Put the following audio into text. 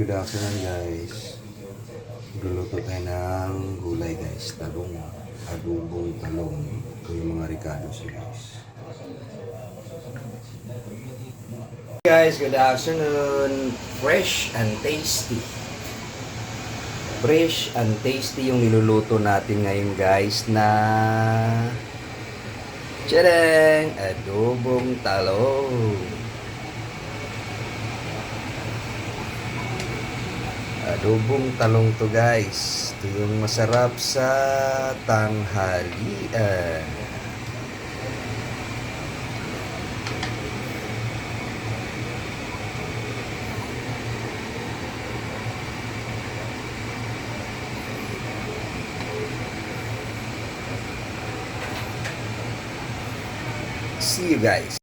Good afternoon guys. Luluto tayo ng gulay guys. Talong, adobong talong. Ito yung mga ricados guys. Guys, good afternoon. Fresh and tasty. Fresh and tasty yung niluluto natin ngayon guys na tadang! Adobong talong. Adobong talong to guys. Ito yung masarap sa tanghalian. See you guys.